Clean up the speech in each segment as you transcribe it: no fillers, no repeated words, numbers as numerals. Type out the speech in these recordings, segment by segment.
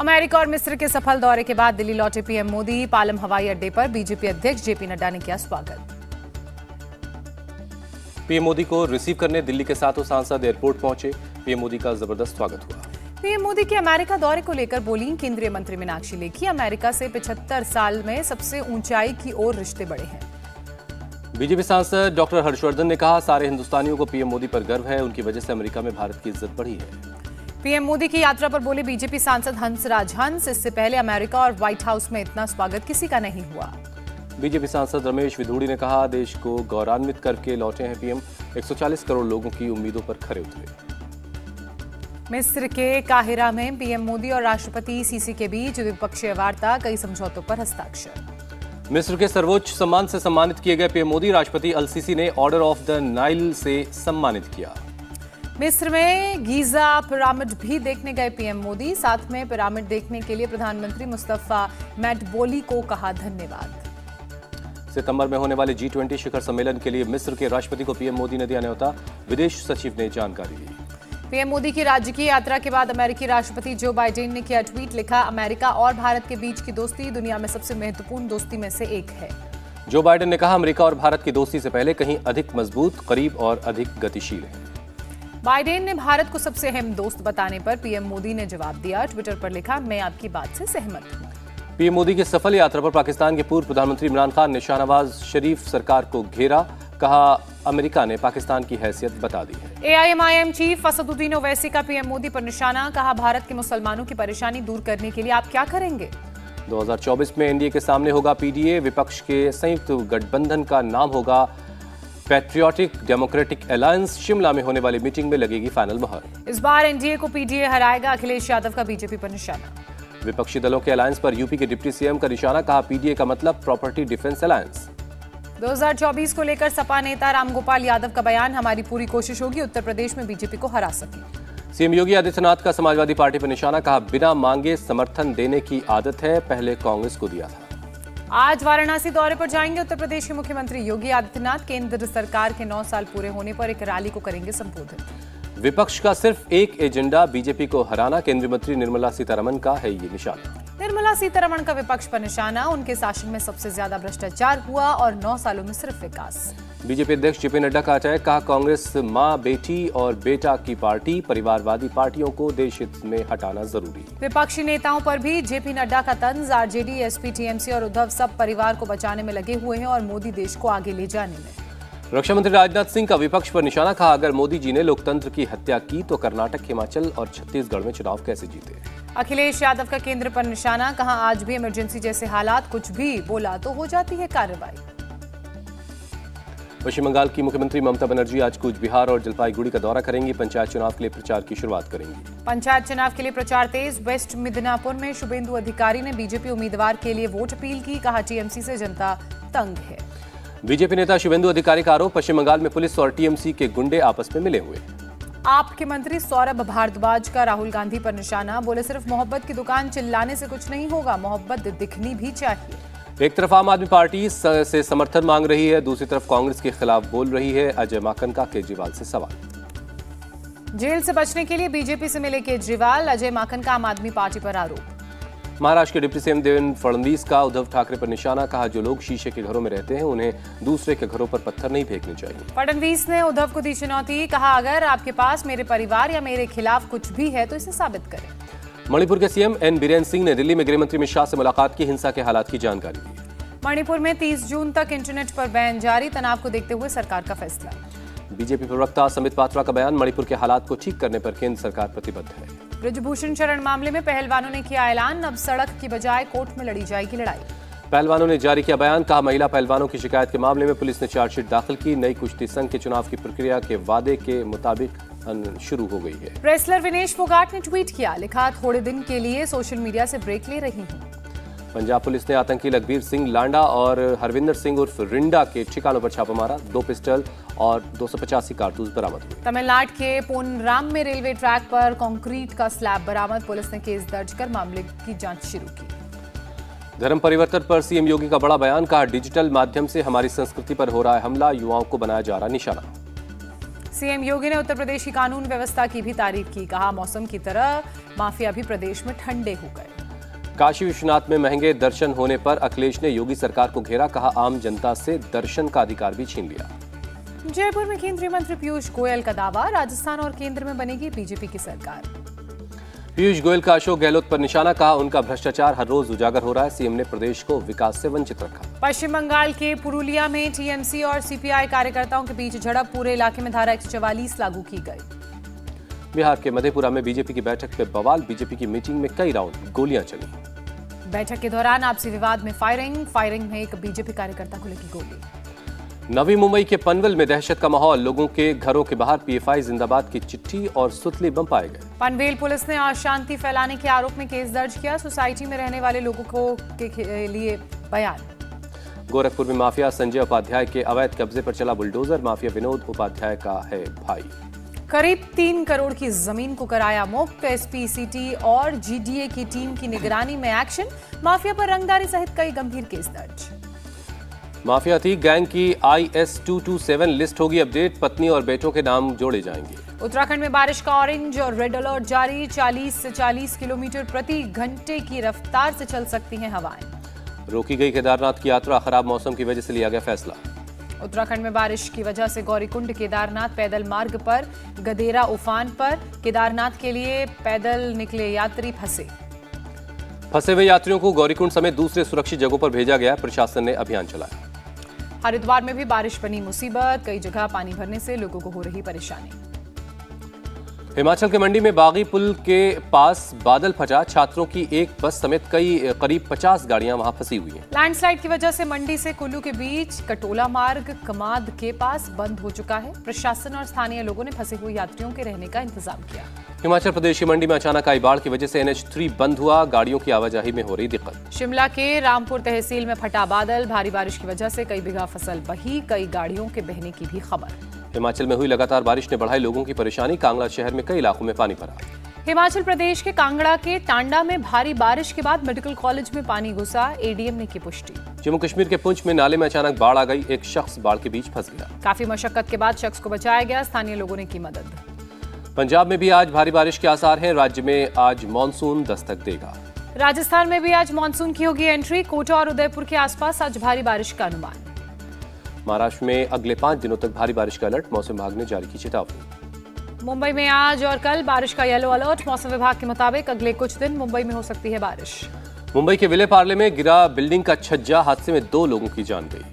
America और मिस्र के सफल दौरे के बाद दिल्ली लौटे पीएम मोदी। पालम हवाई अड्डे पर बीजेपी अध्यक्ष जेपी नड्डा ने किया स्वागत। पीएम मोदी को रिसीव करने दिल्ली के सातों सांसद एयरपोर्ट पहुंचे। पीएम मोदी का जबरदस्त स्वागत हुआ। पीएम मोदी के अमेरिका दौरे को लेकर बोली केंद्रीय मंत्री मीनाक्षी लेखी, अमेरिका से 75 साल में सबसे ऊंचाई की ओर रिश्ते बढ़े हैं। बीजेपी सांसद डॉक्टर हर्षवर्धन ने कहा, सारे हिंदुस्तानियों को पीएम मोदी पर गर्व है, उनकी वजह से अमेरिका में भारत की इज्जत बढ़ी है। पीएम मोदी की यात्रा पर बोले बीजेपी सांसद हंसराज हंस, इससे पहले अमेरिका और व्हाइट हाउस में इतना स्वागत किसी का नहीं हुआ। बीजेपी सांसद रमेश विधूड़ी ने कहा, देश को गौरवान्वित करके लौटे हैं पीएम, 140 करोड़ लोगों की उम्मीदों पर खरे उतरे। मिस्र के काहिरा में पीएम मोदी और राष्ट्रपति सीसी के बीच द्विपक्षीय वार्ता, कई समझौतों पर हस्ताक्षर। मिस्र के सर्वोच्च सम्मान से सम्मानित किए गए पीएम मोदी, राष्ट्रपति अल सीसी ने ऑर्डर ऑफ द नाइल से सम्मानित किया। मिस्र में गीजा पिरामिड भी देखने गए पीएम मोदी, साथ में पिरामिड देखने के लिए प्रधानमंत्री मुस्तफा मैटबोली को कहा धन्यवाद। सितंबर में होने वाले G20 शिखर सम्मेलन के लिए मिस्र के राष्ट्रपति को पीएम मोदी ने दिया न्योता, विदेश सचिव ने जानकारी दी। पीएम मोदी की राज्य की यात्रा के बाद अमेरिकी राष्ट्रपति जो बाइडेन ने किया ट्वीट, लिखा, अमेरिका और भारत के बीच की दोस्ती दुनिया में सबसे महत्वपूर्ण दोस्ती में से एक है। जो बाइडेन ने कहा, अमेरिका और भारत की दोस्ती से पहले कहीं अधिक मजबूत, करीब और अधिक गतिशील है। बाइडेन ने भारत को सबसे अहम दोस्त बताने पर पीएम मोदी ने जवाब दिया, ट्विटर पर लिखा, मैं आपकी बात से सहमत हूं। पीएम मोदी की सफल यात्रा पर पाकिस्तान के पूर्व प्रधानमंत्री इमरान खान ने शाहनवाज शरीफ सरकार को घेरा, कहा, अमेरिका ने पाकिस्तान की हैसियत बता दी है। एआईएमआईएम चीफ असदुद्दीन ओवैसी का पीएम मोदी पर निशाना, कहा, भारत के मुसलमानों की परेशानी दूर करने के लिए आप क्या करेंगे। 2024 में एनडीए के सामने होगा पीडीए, विपक्ष के संयुक्त गठबंधन का नाम होगा पैट्रियोटिक डेमोक्रेटिक अलायंस, शिमला में होने वाली मीटिंग में लगेगी फाइनल मुहर। इस बार एनडीए को पीडीए हराएगा, अखिलेश यादव का बीजेपी पर निशाना। विपक्षी दलों के अलायंस पर यूपी के डिप्टी सीएम का निशाना, कहा, पीडीए का मतलब प्रॉपर्टी डिफेंस अलायंस। 2024 को लेकर सपा नेता रामगोपाल यादव का बयान, हमारी पूरी कोशिश होगी उत्तर प्रदेश में बीजेपी को हरा सके। सीएम योगी आदित्यनाथ का समाजवादी पार्टी पर निशाना, कहा, बिना मांगे समर्थन देने की आदत है, पहले कांग्रेस को दिया था। आज वाराणसी दौरे पर जाएंगे उत्तर प्रदेश के मुख्यमंत्री योगी आदित्यनाथ, केंद्र सरकार के 9 साल पूरे होने पर एक रैली को करेंगे संबोधित। विपक्ष का सिर्फ एक एजेंडा, बीजेपी को हराना, केंद्रीय मंत्री निर्मला सीतारमण का है ये निशाना। निर्मला सीतारमण का विपक्ष पर निशाना, उनके शासन में सबसे ज्यादा भ्रष्टाचार हुआ और 9 सालों में सिर्फ विकास। बीजेपी अध्यक्ष जेपी नड्डा का अटैक, कहा, कांग्रेस मां, बेटी और बेटा की पार्टी, परिवारवादी पार्टियों को देश हित में हटाना जरूरी। विपक्षी नेताओं पर भी जेपी नड्डा का तंज, आरजेडी, एसपी, टीएमसी और उद्धव सब परिवार को बचाने में लगे हुए हैं और मोदी देश को आगे ले जाने में। रक्षा मंत्री राजनाथ सिंह का विपक्ष पर निशाना, कहा, अगर मोदी जी ने लोकतंत्र की हत्या की तो कर्नाटक, हिमाचल और छत्तीसगढ़ में चुनाव कैसे जीते। अखिलेश यादव का केंद्र पर निशाना, कहा, आज भी इमरजेंसी जैसे हालात, कुछ भी बोला तो हो जाती है कार्रवाई। पश्चिम बंगाल की मुख्यमंत्री ममता बनर्जी आज कूच बिहार और जलपाईगुड़ी का दौरा करेंगी, पंचायत चुनाव के लिए प्रचार की शुरुआत करेंगी। पंचायत चुनाव के लिए प्रचार तेज, वेस्ट मिदनापुर में शुभेंदु अधिकारी ने बीजेपी उम्मीदवार के लिए वोट अपील की, कहा, टीएमसी से जनता तंग है। बीजेपी नेता शुभेंदु अधिकारी का आरोप, पश्चिम बंगाल में पुलिस और टीएमसी के गुंडे आपस में मिले हुए। आप के मंत्री सौरभ भारद्वाज का राहुल गांधी पर निशाना, बोले, सिर्फ मोहब्बत की दुकान चिल्लाने से कुछ नहीं होगा, मोहब्बत दिखनी भी चाहिए। एक तरफ आम आदमी पार्टी से समर्थन मांग रही है, दूसरी तरफ कांग्रेस के खिलाफ बोल रही है। अजय माकन का केजरीवाल से सवाल। जेल से बचने के लिए बीजेपी से मिले केजरीवाल, अजय माकन का आम आदमी पार्टी पर आरोप। महाराष्ट्र के डिप्टी सीएम देवेंद्र फडणवीस का उद्धव ठाकरे पर निशाना, कहा, जो लोग शीशे के घरों में रहते हैं उन्हें दूसरे के घरों पर पत्थर नहीं फेंकने चाहिए। फडणवीस ने उद्धव को दी चुनौती, कहा, अगर आपके पास मेरे परिवार या मेरे खिलाफ कुछ भी है तो इसे साबित करें। मणिपुर के सीएम एन बीरेन सिंह ने दिल्ली में गृहमंत्री अमित शाह से मुलाकात की, हिंसा के हालात की जानकारी दी। मणिपुर में 30 जून तक इंटरनेट पर बैन जारी, तनाव को देखते हुए सरकार का फैसला। बीजेपी प्रवक्ता संबित पात्रा का बयान, मणिपुर के हालात को ठीक करने पर केंद्र सरकार प्रतिबद्ध है। ब्रजभूषण शरण मामले में पहलवानों ने किया ऐलान, अब सड़क की बजाय कोर्ट में लड़ी जाएगी लड़ाई। पहलवानों ने जारी किया बयान, कहा, महिला पहलवानों की शिकायत के मामले में पुलिस ने चार्जशीट दाखिल की, नई कुश्ती संघ के चुनाव की प्रक्रिया के वादे के मुताबिक शुरू हो गई है। रेसलर विनेश फोगाट ने ट्वीट किया, लिखा, थोड़े दिन के लिए सोशल मीडिया से ब्रेक ले रही हूं। पंजाब पुलिस ने आतंकी लखबीर सिंह लांडा और हरविंदर सिंह उर्फ रिंडा के ठिकानों पर छापा मारा, 2 पिस्टल और 285 कारतूस बरामद हुए। तमिलनाडु के पोनराम में रेलवे ट्रैक पर कंक्रीट का स्लैब बरामद, पुलिस ने केस दर्ज कर मामले की जांच शुरू की। धर्म परिवर्तन पर सीएम योगी का बड़ा बयान, कहा, डिजिटल माध्यम से हमारी संस्कृति पर हो रहा है हमला, युवाओं को बनाया जा रहा निशाना। सीएम योगी ने उत्तर प्रदेश की कानून व्यवस्था की भी तारीफ की। कहा, मौसम की तरह माफिया भी प्रदेश में ठंडे हो गए। काशी विश्वनाथ में महंगे दर्शन होने पर अखिलेश ने योगी सरकार को घेरा। कहा, आम जनता से दर्शन का अधिकार भी छीन लिया। जयपुर में केंद्रीय मंत्री पीयूष गोयल का दावा, राजस्थान और केंद्र में बनेगी बीजेपी की सरकार। पीयूष गोयल का अशोक गहलोत पर निशाना। कहा, उनका भ्रष्टाचार हर रोज उजागर हो रहा है। सीएम ने प्रदेश को विकास से वंचित रखा। पश्चिम बंगाल के पुरुलिया में टीएमसी और सीपीआई कार्यकर्ताओं के बीच झड़प। पूरे इलाके में धारा 144 लागू की गई। बिहार के मधेपुरा में बीजेपी की बैठक में बवाल। बीजेपी की मीटिंग में कई राउंड गोलियां चली। बैठक के दौरान आपसी विवाद में फायरिंग में एक बीजेपी कार्यकर्ता को लगी गोली। नवी मुंबई के पनवेल में दहशत का माहौल। लोगों के घरों के बाहर पीएफआई जिंदाबाद की चिट्ठी और सुतली बम पाए गए। पनवेल पुलिस ने अशांति फैलाने के आरोप में केस दर्ज किया। सोसाइटी में रहने वाले लोगों को के लिए बयान। गोरखपुर में माफिया संजय उपाध्याय के अवैध कब्जे पर चला बुलडोजर। माफिया विनोद उपाध्याय का है भाई। करीब 3 करोड़ की जमीन को कराया मुक्त। एसपी सिटी और जीडीए की टीम की निगरानी में एक्शन। माफिया पर रंगदारी सहित कई गंभीर केस दर्ज। माफिया थी गैंग की IS 227 लिस्ट होगी अपडेट। पत्नी और बेटों के नाम जोड़े जाएंगे। उत्तराखंड में बारिश का ऑरेंज और रेड अलर्ट जारी। 40 से 40 किलोमीटर प्रति घंटे की रफ्तार से चल सकती हैं हवाएं। रोकी गई केदारनाथ की यात्रा। खराब मौसम की वजह से लिया गया फैसला। उत्तराखंड में बारिश की वजह से गौरीकुंड केदारनाथ पैदल मार्ग पर गदेरा उफान पर। केदारनाथ के लिए पैदल निकले यात्री फंसे हुए यात्रियों को गौरीकुंड समेत दूसरे सुरक्षित जगहों पर भेजा गया। प्रशासन ने अभियान चलाया। हरिद्वार में भी बारिश बनी मुसीबत। कई जगह पानी भरने से लोगों को हो रही परेशानी। हिमाचल के मंडी में बागी पुल के पास बादल फटा। छात्रों की एक बस समेत करीब 50 गाड़ियां वहां फंसी हुई हैं। लैंडस्लाइड की वजह से मंडी से कुल्लू के बीच कटोला मार्ग कमाद के पास बंद हो चुका है। प्रशासन और स्थानीय लोगों ने फंसे हुए यात्रियों के रहने का इंतजाम किया। हिमाचल प्रदेश की मंडी में अचानक आई बाढ़ की वजह से NH3 बंद हुआ। गाड़ियों की आवाजाही में हो रही दिक्कत। शिमला के रामपुर तहसील में फटा बादल। भारी बारिश की वजह से कई बीघा फसल बही। कई गाड़ियों के बहने की भी खबर। हिमाचल में हुई लगातार बारिश ने बढ़ाई लोगों की परेशानी। कांगड़ा शहर में कई इलाकों में पानी भरा। हिमाचल प्रदेश के कांगड़ा के टांडा में भारी बारिश के बाद मेडिकल कॉलेज में पानी घुसा। एडीएम ने की पुष्टि। जम्मू कश्मीर के पुंछ में नाले में अचानक बाढ़ आ गई। एक शख्स बाढ़ के बीच फंस गया। काफी मशक्कत के बाद शख्स को बचाया गया। स्थानीय लोगों ने की मदद। पंजाब में भी आज भारी बारिश के आसार हैं। राज्य में आज मानसून दस्तक देगा। राजस्थान में भी आज मानसून की होगी एंट्री। कोटा और उदयपुर के आसपास आज भारी बारिश का अनुमान। महाराष्ट्र में अगले 5 दिनों तक भारी बारिश का अलर्ट। मौसम विभाग ने जारी की चेतावनी। मुंबई में आज और कल बारिश का येलो अलर्ट। मौसम विभाग के मुताबिक अगले कुछ दिन मुंबई में हो सकती है बारिश। मुंबई के विले पार्ले में गिरा बिल्डिंग का छज्जा। हादसे में 2 लोगों की जान गई।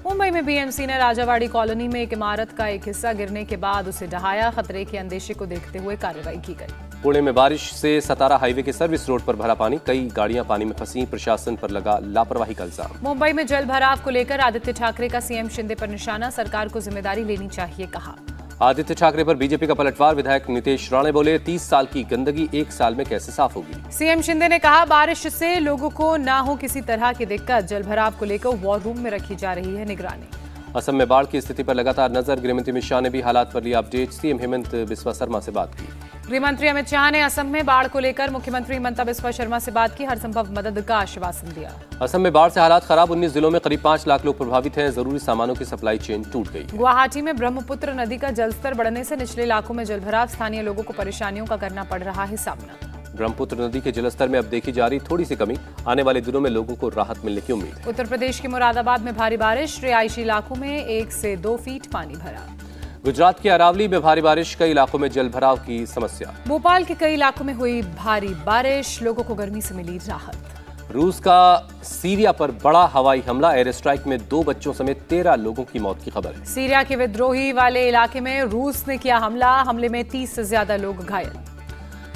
मुंबई में बीएमसी ने राजावाड़ी कॉलोनी में एक इमारत का एक हिस्सा गिरने के बाद उसे ढहाया। खतरे के अंदेशे को देखते हुए कार्रवाई की गई। पुणे में बारिश से सतारा हाईवे के सर्विस रोड पर भरा पानी। कई गाड़ियां पानी में फंसी। प्रशासन पर लगा लापरवाही का इल्जाम। मुंबई में जल भराव को लेकर आदित्य ठाकरे का सीएम शिंदे पर निशाना। सरकार को जिम्मेदारी लेनी चाहिए कहा। आदित्य ठाकरे पर बीजेपी का पलटवार। विधायक नितेश राणे बोले, 30 साल की गंदगी 1 साल में कैसे साफ होगी। सीएम शिंदे ने कहा, बारिश से लोगों को ना हो किसी तरह की दिक्कत। जल भराव को लेकर वॉर रूम में रखी जा रही है निगरानी। असम में बाढ़ की स्थिति पर लगातार नजर। गृहमंत्री अमित शाह ने भी हालात पर लिया अपडेट। सीएम हेमंत बिस्वा शर्मा से बात की। गृहमंत्री अमित शाह ने असम में बाढ़ को लेकर मुख्यमंत्री हिमंता बिस्वा शर्मा से बात की। हर संभव मदद का आश्वासन दिया। असम में बाढ़ से हालात खराब। 19 जिलों में करीब 5 लाख लोग प्रभावित हैं। जरूरी सामानों की सप्लाई चेन टूट गई। गुवाहाटी में ब्रह्मपुत्र नदी का जलस्तर बढ़ने से निचले इलाकों में जलभराव। स्थानीय लोगों को परेशानियों का करना पड़ रहा है सामना। ब्रह्मपुत्र नदी के जलस्तर में अब देखी जा रही थोड़ी सी कमी। आने वाले दिनों में लोगों को राहत मिलने की उम्मीद है। उत्तर प्रदेश के मुरादाबाद में भारी बारिश। रिहायशी इलाकों में 1 से 2 फीट पानी भरा। गुजरात के अरावली में भारी बारिश। कई इलाकों में जल भराव की समस्या। भोपाल के कई इलाकों में हुई भारी बारिश। लोगों को गर्मी से मिली राहत। रूस का सीरिया पर बड़ा हवाई हमला। एयर स्ट्राइक में 2 बच्चों समेत 13 लोगों की मौत की खबर है। सीरिया के विद्रोही वाले इलाके में रूस ने किया हमला। हमले में 30 से ज्यादा लोग घायल।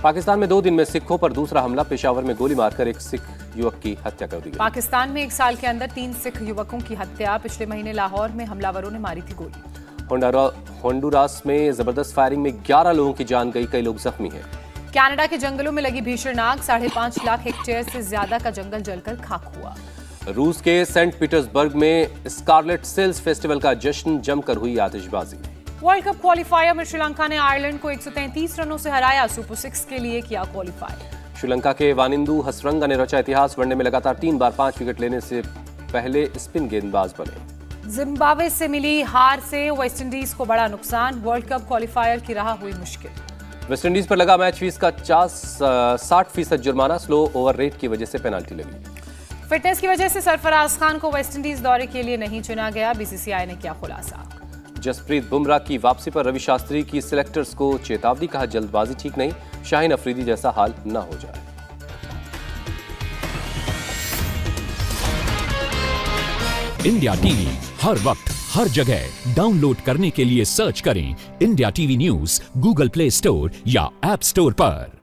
पाकिस्तान में 2 दिन में सिखों पर दूसरा हमला। पेशावर में गोली मारकर एक सिख युवक की हत्या कर दी गई। पाकिस्तान में 1 साल के अंदर 3 सिख युवकों की हत्या। पिछले महीने लाहौर में हमलावरों ने मारी थी गोली। होंडुरास में जबरदस्त फायरिंग में 11 लोगों की जान गई। कई लोग जख्मी हैं। कनाडा के जंगलों में लगी भीषण आग। 5.5 लाख हेक्टेयर से ज्यादा का जंगल जलकर खाक हुआ। रूस के सेंट पीटर्सबर्ग में स्कारलेट सेल्स फेस्टिवल का जश्न। जमकर हुई आतिशबाजी। वर्ल्ड कप क्वालिफायर में श्रीलंका ने आयरलैंड को 133 रनों से हराया। सुपर 6 के लिए किया क्वालिफाई। श्रीलंका के वानिंदु हसरंगा ने रचा इतिहास। वनडे में लगातार 3 बार 5 विकेट लेने से पहले स्पिन गेंदबाज बने। जिम्बाब्वे से मिली हार से वेस्टइंडीज को बड़ा नुकसान, वर्ल्ड कप क्वालिफायर की राह हुई मुश्किल। वेस्टइंडीज पर लगा मैच फीस का 60% जुर्माना, स्लो ओवर रेट की वजह से पेनाल्टी लगी। फिटनेस की वजह से सरफराज खान को वेस्टइंडीज दौरे के लिए नहीं चुना गया, बीसीसीआई ने किया खुलासा। जसप्रीत बुमराह की वापसी पर रवि शास्त्री की सिलेक्टर्स को चेतावनी, कहा जल्दबाजी ठीक नहीं, शाहीन अफरीदी जैसा हाल न हो जाए। इंडिया टीवी हर वक्त हर जगह डाउनलोड करने के लिए सर्च करें India TV news Google play store या ऐप स्टोर पर।